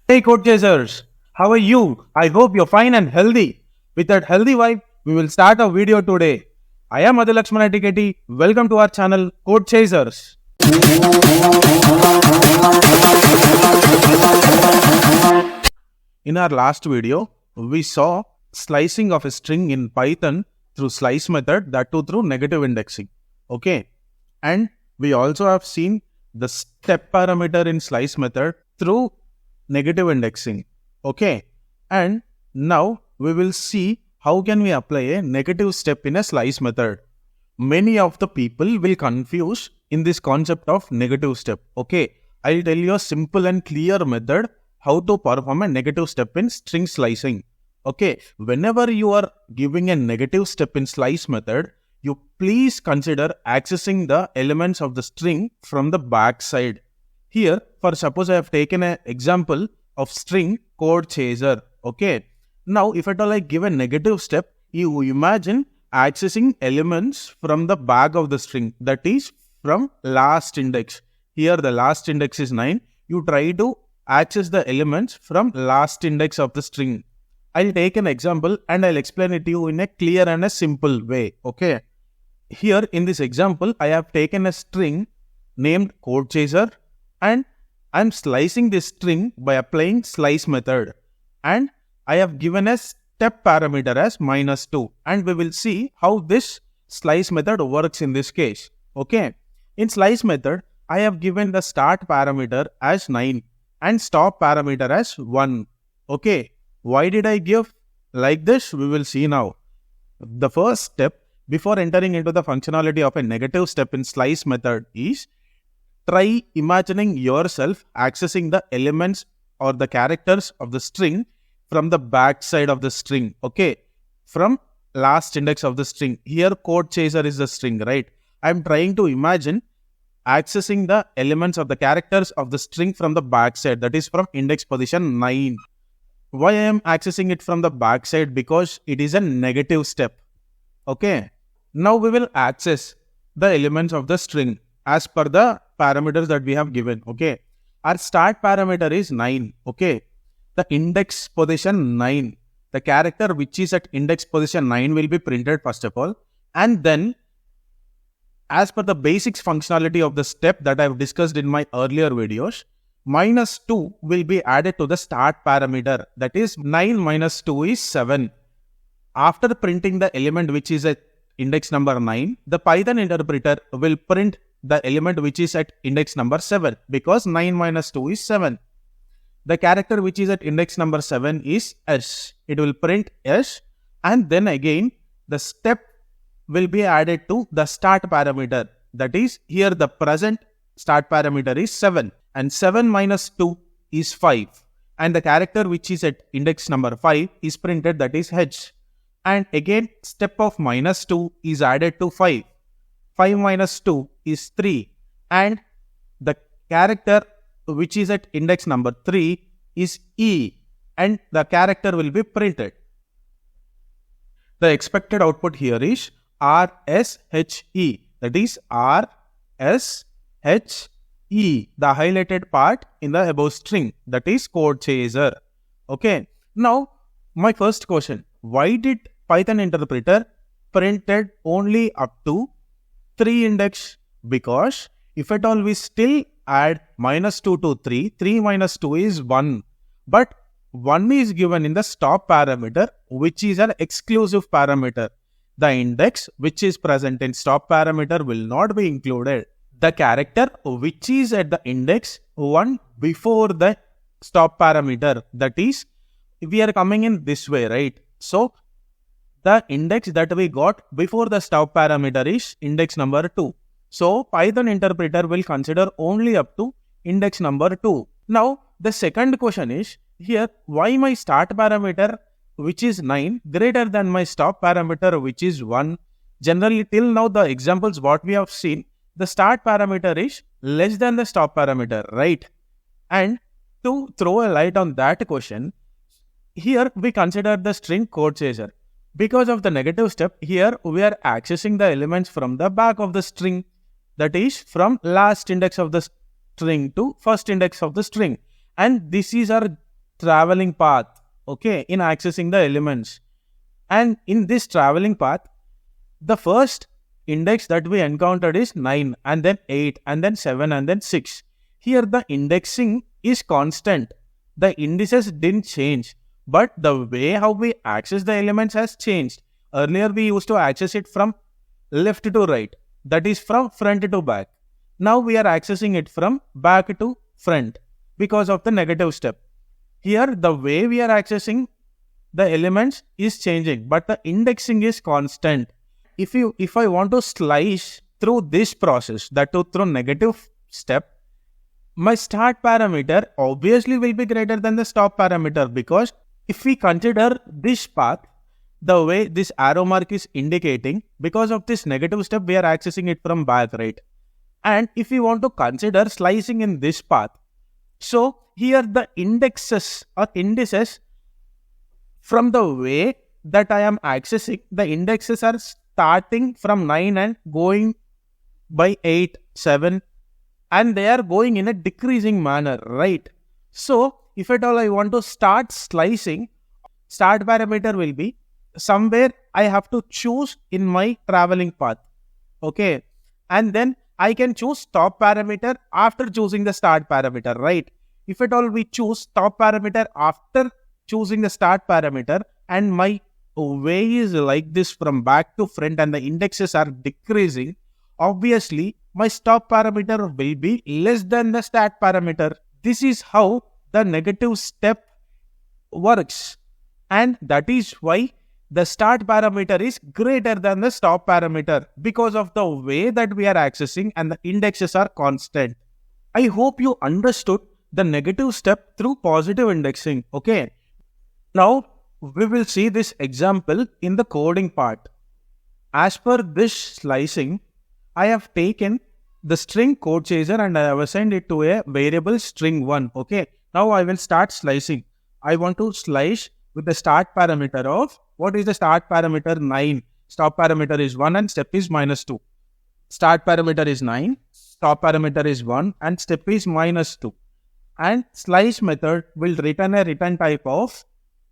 Hey code chasers, how are you? I hope you're fine and healthy. With that healthy vibe, we will start our video today. I am Adil Lakshmana Tiketi. Welcome to our channel Code Chasers. In our last video, we saw slicing of a string in Python through slice method, that too through negative indexing. Okay. And we also have seen the step parameter in slice method through negative indexing. Okay. And now we will see how can we apply a negative step in a slice method. Many of the people will confuse in this concept of negative step. Okay. I'll tell you a simple and clear method how to perform a negative step in string slicing. Okay, whenever you are giving a negative step in slice method, you please consider accessing the elements of the string from the back side. Here, for suppose I have taken an example of string code chaser. Okay, now if at all I give a negative step, you imagine accessing elements from the back of the string, that is from last index. Here the last index is 9. You try to access the elements from last index of the string. I'll take an example and I'll explain it to you in a clear and a simple way. Okay. Here in this example, I have taken a string named code chaser and I'm slicing this string by applying slice method. And I have given a step parameter as -2. And we will see how this slice method works in this case. Okay. In slice method, I have given the start parameter as 9 and stop parameter as 1. Okay. Why did I give like this? We will see now. The first step before entering into the functionality of a negative step in slice method is try imagining yourself accessing the elements or the characters of the string from the back side of the string. Okay. From last index of the string. Here code chaser is the string, right? I am trying to imagine accessing the elements of the characters of the string from the backside, that is from index position 9. Why I am accessing it from the backside? Because it is a negative step. Okay. Now we will access the elements of the string as per the parameters that we have given. Okay. Our start parameter is 9. Okay. The index position 9. The character which is at index position 9 will be printed first of all. And then as per the basics functionality of the step that I have discussed in my earlier videos, -2 will be added to the start parameter. That is 9 minus 2 is 7. After printing the element which is at index number 9, the Python interpreter will print the element which is at index number 7 because 9 minus 2 is 7. The character which is at index number 7 is S. It will print S and then again the step will be added to the start parameter. That is here the present start parameter is 7 and 7 minus 2 is 5 and the character which is at index number 5 is printed, that is H, and again step of -2 is added to 5. 5 minus 2 is 3 and the character which is at index number 3 is E and the character will be printed. The expected output here is RSHE, that is RSHE, the highlighted part in the above string, that is code chaser. Okay. Now, my first question, why did Python interpreter printed only up to 3 index? Because if at all we still add -2 to 3, 3 minus 2 is 1. But 1 is given in the stop parameter, which is an exclusive parameter. The index which is present in stop parameter will not be included. The character which is at the index 1 before the stop parameter, that is, we are coming in this way, right? So, the index that we got before the stop parameter is index number 2. So, Python interpreter will consider only up to index number 2. Now, the second question is, here, why my start parameter which is 9 greater than my stop parameter which is 1? Generally, till now the examples what we have seen, the start parameter is less than the stop parameter, right? And to throw a light on that question, here we consider the string code chaser. Because of the negative step, here we are accessing the elements from the back of the string, that is from last index of the string to first index of the string. And this is our traveling path, okay, in accessing the elements. And in this traveling path, the first index that we encountered is 9, and then 8, and then 7, and then 6. Here the indexing is constant. The indices didn't change, but the way how we access the elements has changed. Earlier we used to access it from left to right, that is from front to back. Now we are accessing it from back to front because of the negative step. Here the way we are accessing the elements is changing, but the indexing is constant. If I want to slice through this process, that too through negative step, my start parameter obviously will be greater than the stop parameter, because if we consider this path, the way this arrow mark is indicating, because of this negative step we are accessing it from back, right? And if we want to consider slicing in this path, so here the indexes or indices, from the way that I am accessing, the indexes are starting from 9 and going by 8, 7, and they are going in a decreasing manner, right? So if at all I want to start slicing, start parameter will be somewhere I have to choose in my traveling path, okay? And then I can choose stop parameter after choosing the start parameter, right? If at all we choose stop parameter after choosing the start parameter, and my way is like this from back to front and the indexes are decreasing, obviously my stop parameter will be less than the start parameter. This is how the negative step works, and that is why the start parameter is greater than the stop parameter, because of the way that we are accessing and the indexes are constant. I hope you understood the negative step through positive indexing, okay? Now we will see this example in the coding part. As per this slicing, I have taken the string code chaser and I have assigned it to a variable string1, okay? Now I will start slicing. I want to slice with the start parameter of, what is the start parameter? 9. Stop parameter is 1 and step is -2. Start parameter is 9, stop parameter is 1 and step is -2. And slice method will return a return type of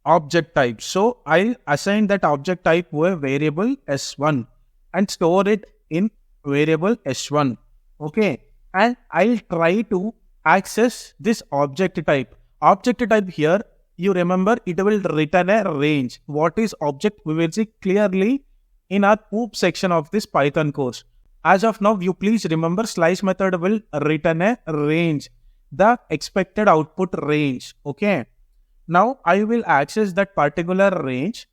object type. So I'll assign that object type to a variable s1 and store it in variable s1, okay? And I'll try to access this object type. Object type here, you remember, it will return a range. What is object? We will see clearly in our OOP section of this Python course. As of now, you please remember, slice method will return a range, the expected output range, okay? Now I will access that particular range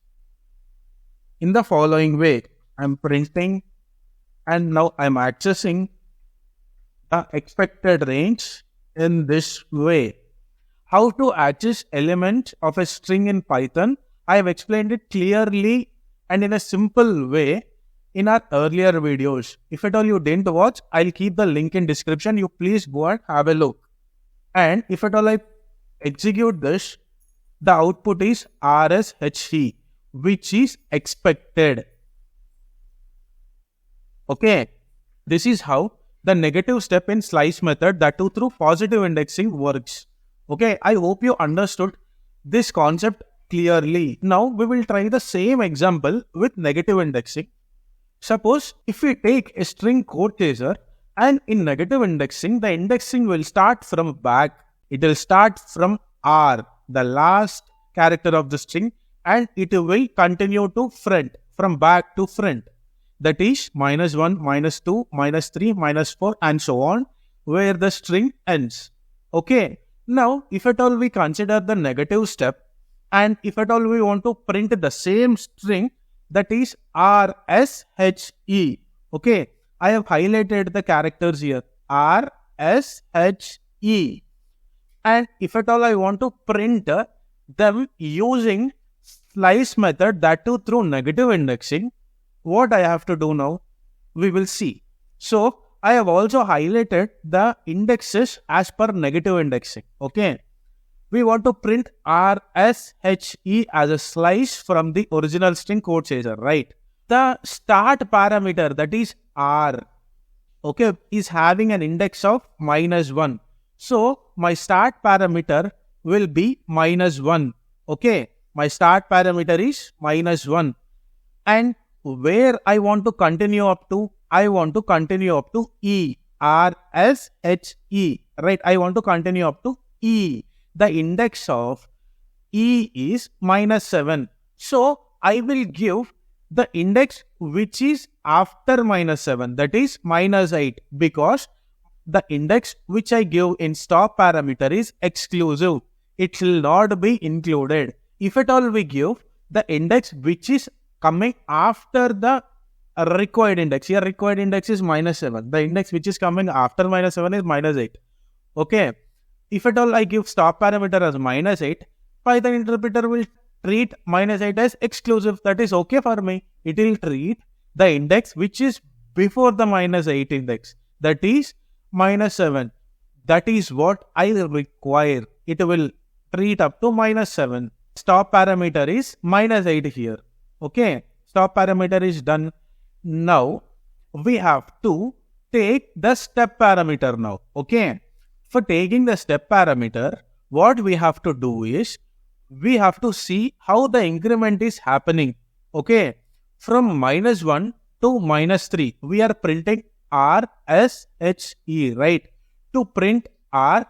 in the following way. I'm printing and now I'm accessing the expected range in this way. How to access elements of a string in Python, I have explained it clearly and in a simple way in our earlier videos. If at all you didn't watch, I'll keep the link in description. You please go and have a look. And if at all I execute this, the output is RSHE, which is expected. Okay, this is how the negative step in slice method, that too through positive indexing, works. Okay, I hope you understood this concept clearly. Now we will try the same example with negative indexing. Suppose if we take a string code chaser, and in negative indexing, the indexing will start from back. It will start from R, the last character of the string, and it will continue to front, from back to front. That is -1, -2, -3, -4 and so on, where the string ends. Okay. Now, if at all we consider the negative step, and if at all we want to print the same string, that is RSHE. Okay. I have highlighted the characters here. RSHE. And if at all I want to print them using slice method, that too through negative indexing, what I have to do now? We will see. So I have also highlighted the indexes as per negative indexing. Okay. We want to print RSHE as a slice from the original string code chaser, right? The start parameter, that is R, okay, is having an index of -1. So my start parameter will be -1. Okay, my start parameter is -1. And where I want to continue up to, I want to continue up to E, R, S, H, E, right? I want to continue up to E. The index of E is -7. So I will give the index which is after -7, that is -8, because the index which I give in stop parameter is exclusive. It will not be included. If at all we give the index which is coming after the required index, here required index is -7. The index which is coming after -7 is -8. Okay. If at all I give stop parameter as -8, Python interpreter will treat -8 as exclusive. That is okay for me. It will treat the index which is before the -8 index. That is -7. That is what I require. It will treat up to -7. Stop parameter is -8 here. Okay. Stop parameter is done. Now we have to take the step parameter now. Okay. For taking the step parameter, what we have to do is we have to see how the increment is happening. Okay. From -1 to -3, we are printing R, S, H, E, right? To print R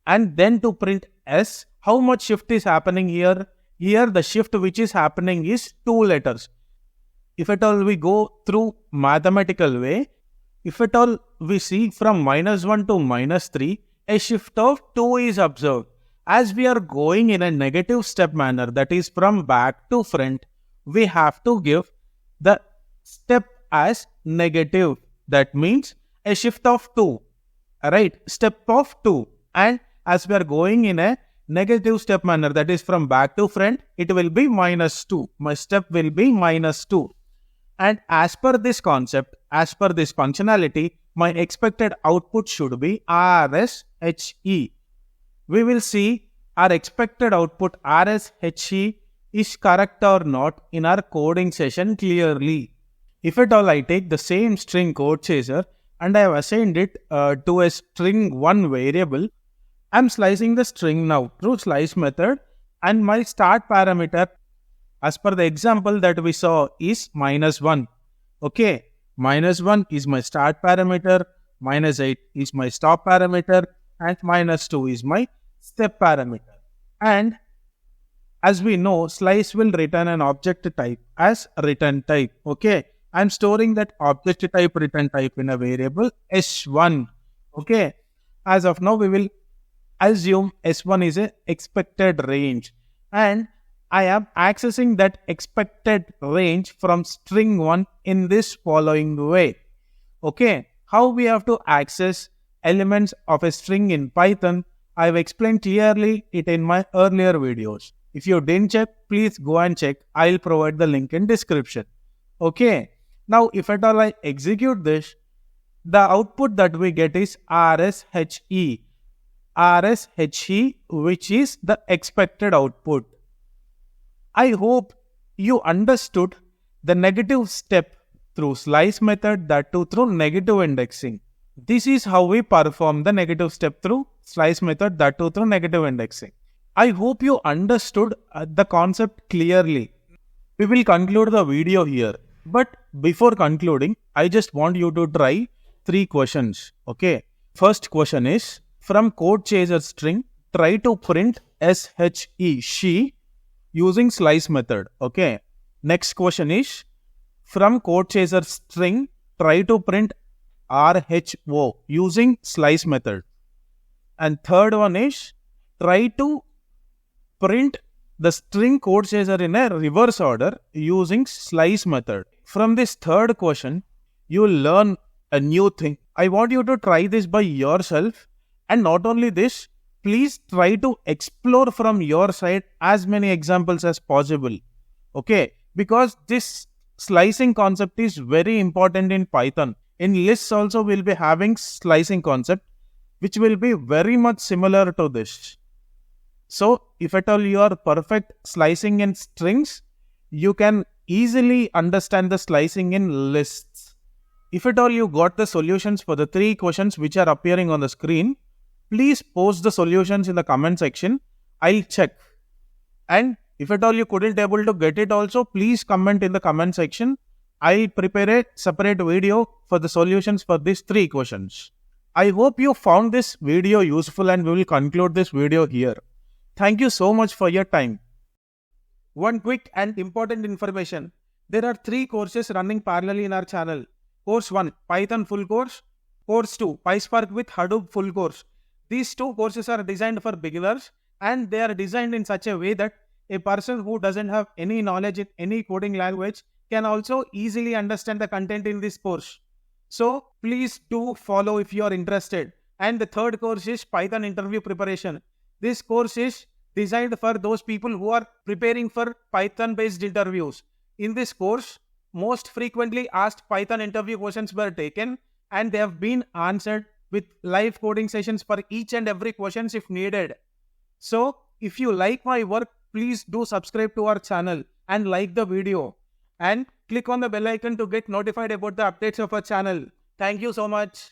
and then to print S, how much shift is happening here? Here the shift which is happening is 2 letters. If at all we go through mathematical way, if at all we see from -1 to -3, a shift of 2 is observed. As we are going in a negative step manner, that is from back to front, we have to give the step as negative. That means a shift of 2, right? Step of 2. And as we are going in a negative step manner, that is from back to front, it will be -2. My step will be -2. And as per this concept, as per this functionality, my expected output should be RSHE. We will see our expected output RSHE is correct or not in our coding session clearly. If at all I take the same string code chaser and I have assigned it to a string 1 variable, I am slicing the string now through slice method, and my start parameter as per the example that we saw is -1. Okay, -1 is my start parameter, -8 is my stop parameter, and -2 is my step parameter. And as we know, slice will return an object type as return type. Okay, I'm storing that object type return type in a variable S1. Okay, as of now we will assume S1 is a expected range, and I am accessing that expected range from string 1 in this following way. Okay, how we have to access elements of a string in Python, I have explained clearly it in my earlier videos. If you didn't check, please go and check. I'll provide the link in description. Okay, now if at all I execute this, the output that we get is RSHE. RSHE, which is the expected output. I hope you understood the negative step through slice method, that too through negative indexing. This is how we perform the negative step through slice method, that too through negative indexing. I hope you understood the concept clearly. We will conclude the video here. But before concluding, I just want you to try 3 questions. Okay. First question is, from code chaser string, try to print SHE, she, using slice method. Okay. Next question is, from code chaser string, try to print RHO using slice method. And third one is, try to print the string code chaser in a reverse order using slice method. From this third question, you will learn a new thing. I want you to try this by yourself, and not only this, please try to explore from your side as many examples as possible. Okay, because this slicing concept is very important in Python. In lists also we'll be having slicing concept, which will be very much similar to this. So if at all you are perfect slicing in strings, you can easily understand the slicing in lists. If at all you got the solutions for the 3 questions which are appearing on the screen, please post the solutions in the comment section. I'll check. And if at all you couldn't able to get it also, please comment in the comment section. I'll prepare a separate video for the solutions for these 3 questions. I hope you found this video useful, and we will conclude this video here. Thank you so much for your time. One quick and important information. There are 3 courses running parallelly in our channel. Course 1, Python full course. Course 2, PySpark with Hadoop full course. These 2 courses are designed for beginners, and they are designed in such a way that a person who doesn't have any knowledge in any coding language can also easily understand the content in this course. So please do follow if you are interested. And the 3rd course is Python interview preparation. This course is designed for those people who are preparing for Python based interviews. In this course, most frequently asked Python interview questions were taken, and they have been answered with live coding sessions for each and every questions if needed. So if you like my work, please do subscribe to our channel and like the video. And click on the bell icon to get notified about the updates of our channel. Thank you so much.